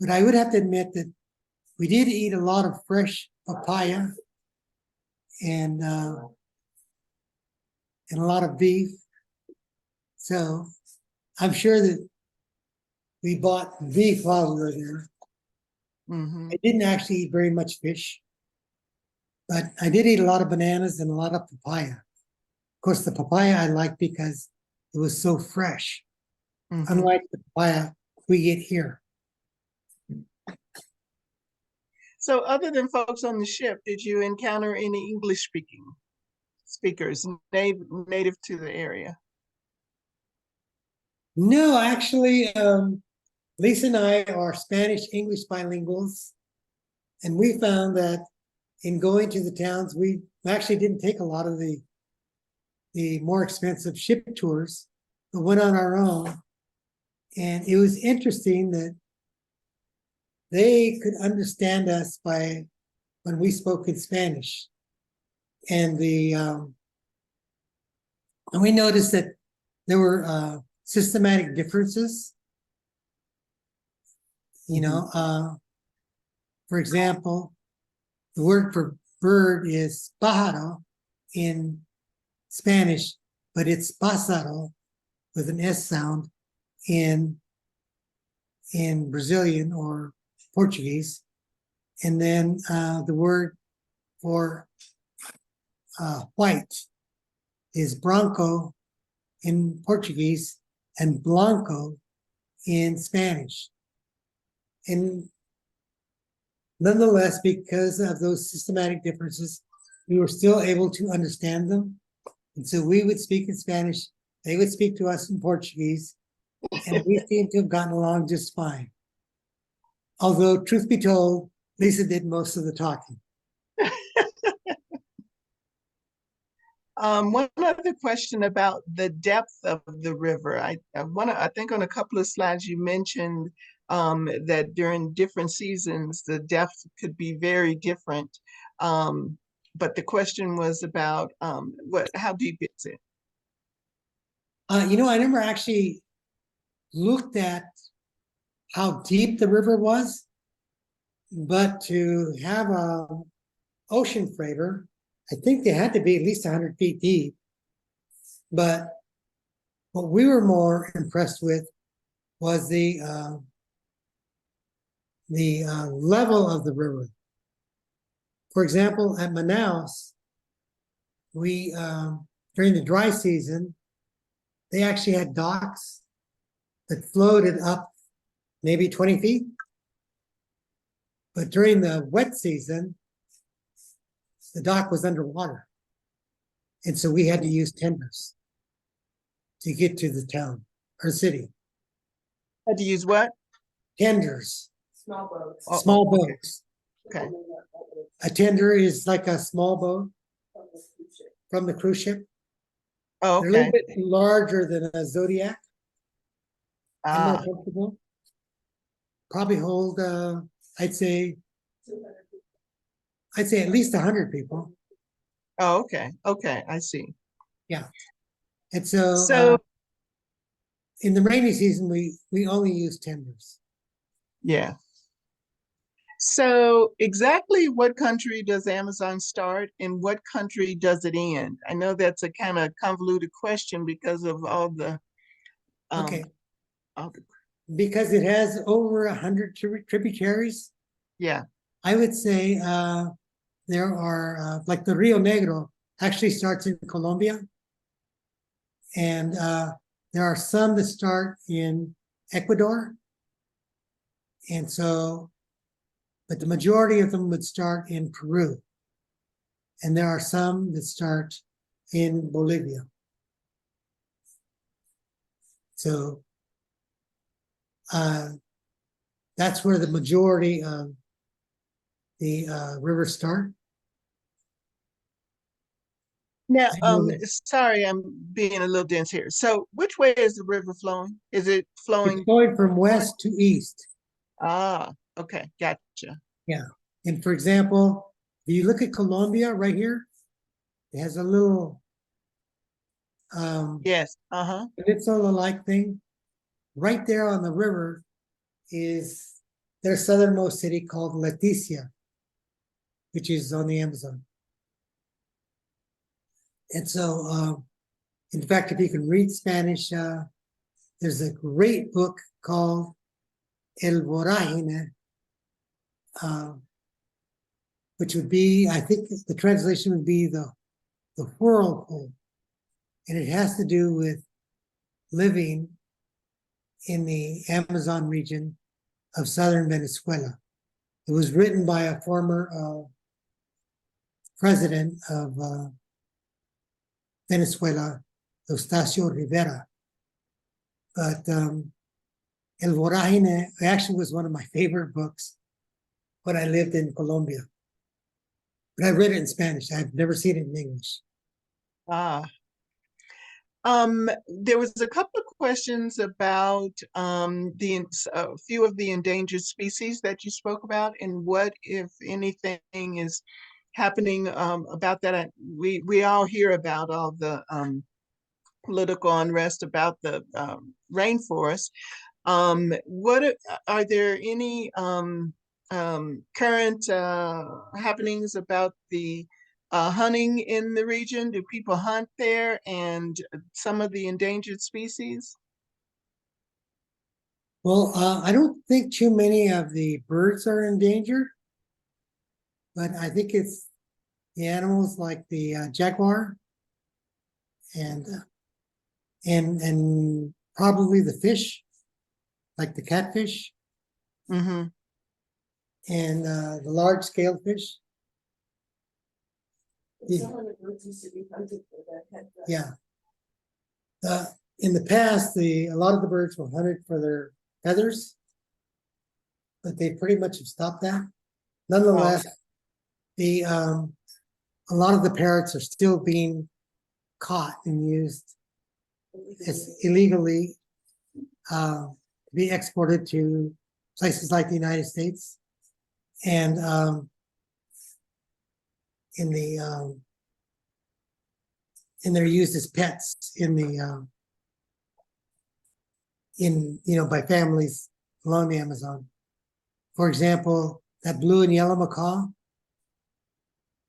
but I would have to admit that we did eat a lot of fresh papaya and, and a lot of beef. So I'm sure that we bought beef while we were there. Hmm. I didn't actually eat very much fish, but I did eat a lot of bananas and a lot of papaya. Of course, the papaya I liked because it was so fresh, Hmm. unlike the papaya we get here. So other than folks on the ship, did you encounter any English speakers native to the area? No, actually, Lisa and I are Spanish English bilinguals, and we found that in going to the towns, we actually didn't take a lot of the more expensive ship tours, but went on our own. And it was interesting that they could understand us by when we spoke in Spanish, and and we noticed that there were systematic differences. You know, for example, the word for bird is pájaro in Spanish, but it's pájaro with an S sound in Brazilian or Portuguese. And then the word for white is branco in Portuguese and blanco in Spanish. And nonetheless, because of those systematic differences, we were still able to understand them. And so we would speak in Spanish, they would speak to us in Portuguese, and we seem to have gotten along just fine. Although, truth be told, Lisa did most of the talking. One other question about the depth of the river. I think on a couple of slides you mentioned that during different seasons the depth could be very different. But the question was about how deep is it? I never actually looked at how deep the river was, but to have a ocean freighter, I think they had to be at least 100 feet deep. But what we were more impressed with was the level of the river. For example, at Manaus, we during the dry season, they actually had docks that floated up maybe 20 feet. But during the wet season, the dock was underwater. And so we had to use tenders to get to the town or city. Had to use what? Tenders, Small boats. Oh, small okay. boats. Okay. A tender is like a small boat from the cruise ship. Oh, They're a little okay. bit larger than a Zodiac and more Ah, comfortable. Probably hold, I'd say, at least 100 people. oh, okay. Okay, I see. Yeah. And so So, in the rainy season, we only use tenders. yeah. So exactly what country does Amazon start and what country does it end? I know that's a kind of convoluted question because of all the Okay, all the, because it has over 100 tributaries, yeah. I would say there are like the Rio Negro actually starts in Colombia, and there are some that start in Ecuador, and so, but the majority of them would start in Peru, and there are some that start in Bolivia. So that's where the majority of the rivers start. Now, I know that sorry, I'm being a little dense here. So which way is the river flowing? Is it it's flowing? going from west to east. Ah, okay, gotcha. Yeah. And for example, if you look at Colombia right here, it has a little Yes, uh-huh. peninsula-like thing. Right there on the river is their southernmost city called Leticia, which is on the Amazon. And so, in fact, if you can read Spanish, there's a great book called El Vorágine, which would be, I think the translation would be the whirlpool. And it has to do with living in the Amazon region of southern Venezuela. It was written by a former president of Venezuela, Eustacio Rivera. But El Vorágine actually was one of my favorite books when I lived in Colombia. But I read it in Spanish. I've never seen it in English. Ah. There was a couple of questions about a few of the endangered species that you spoke about, and what, if anything, is happening about that. We all hear about all the political unrest about the rainforest. Are there any current happenings about the hunting in the region? Do people hunt there, and some of the endangered species? Well, I don't think too many of the birds are endangered, but I think it's the animals like the jaguar and and probably the fish, like the catfish Mm-hmm. and the large scale fish. Yeah. In the past, a lot of the birds were hunted for their feathers, but they pretty much have stopped that. Nonetheless, the a lot of the parrots are still being caught and used as illegally to be exported to places like the United States, and in the and they're used as pets in the by families along the Amazon. For example, that blue and yellow macaw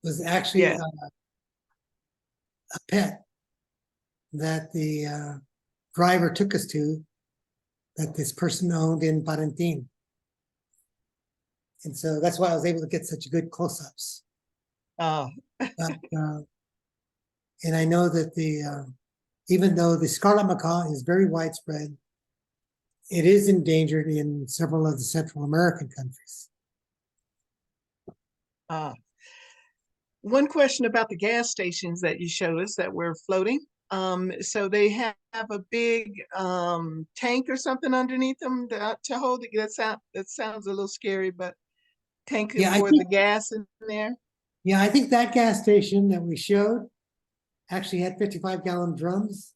was actually Yeah. a pet that the driver took us to, that this person owned in Parentin. And so that's why I was able to get such good close-ups. Oh. And I know that even though the scarlet macaw is very widespread, it is endangered in several of the Central American countries. One question about the gas stations that you showed us that were floating. So they have a big tank or something underneath them to hold it. That sounds a little scary, but tank Yeah, for the gas in there. Yeah, I think that gas station that we showed actually had 55-gallon drums,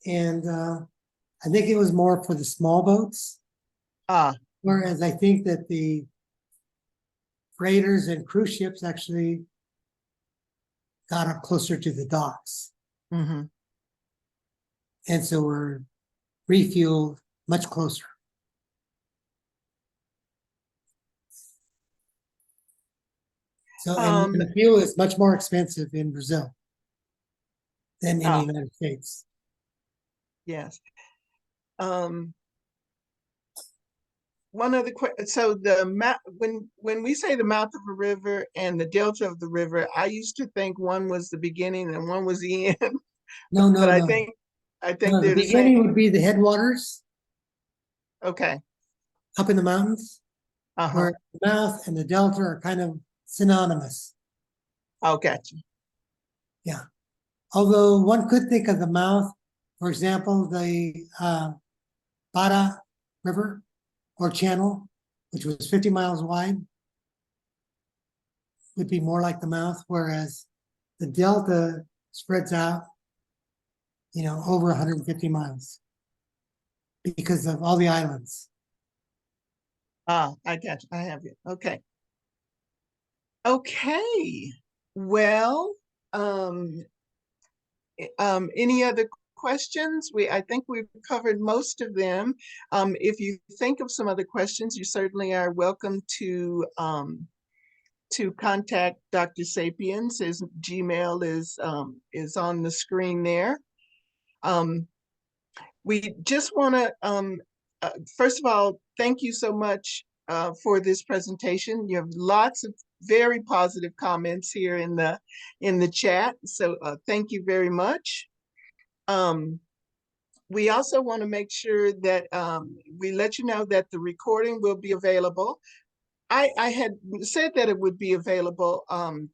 and I think it was more for the small boats. Whereas I think that the freighters and cruise ships actually got up closer to the docks. Mm-hmm. And so were refueled much closer. So, and the fuel is much more expensive in Brazil than in the United States. Yes. Um, one other question. So the map, when we say the mouth of a river and the delta of the river, I used to think one was the beginning and one was the end, No, no, but I no. think No, the they're the beginning same. would be the headwaters Okay. up in the mountains, Uh-huh. where the mouth and the delta are kind of synonymous. Oh, gotcha. Yeah. Although one could think of the mouth, for example, the Bada River or channel, which was 50 miles wide, would be more like the mouth, whereas the delta spreads out, over 150 miles because of all the islands. Ah, I got you. I have you. Okay. Okay. Well, um, any other questions? I think we've covered most of them. If you think of some other questions, you certainly are welcome to contact Dr. Sapiens. His Gmail is on the screen there. Um, we just want to first of all, thank you so much for this presentation. You have lots of very positive comments here in the chat, so thank you very much. We also want to make sure that we let you know that the recording will be available. I had said that it would be available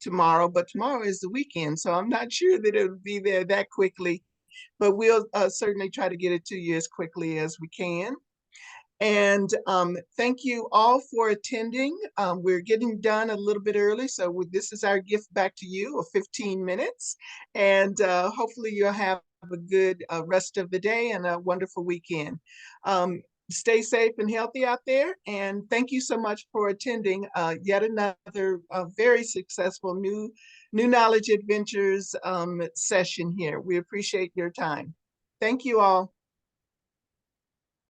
tomorrow, but tomorrow is the weekend, so I'm not sure that it would be there that quickly, but we'll certainly try to get it to you as quickly as we can. And thank you all for attending. We're getting done a little bit early, so this is our gift back to you of 15 minutes. And hopefully you'll have a good rest of the day and a wonderful weekend. Stay safe and healthy out there. And thank you so much for attending yet another very successful New Knowledge Adventures session here. We appreciate your time. Thank you all.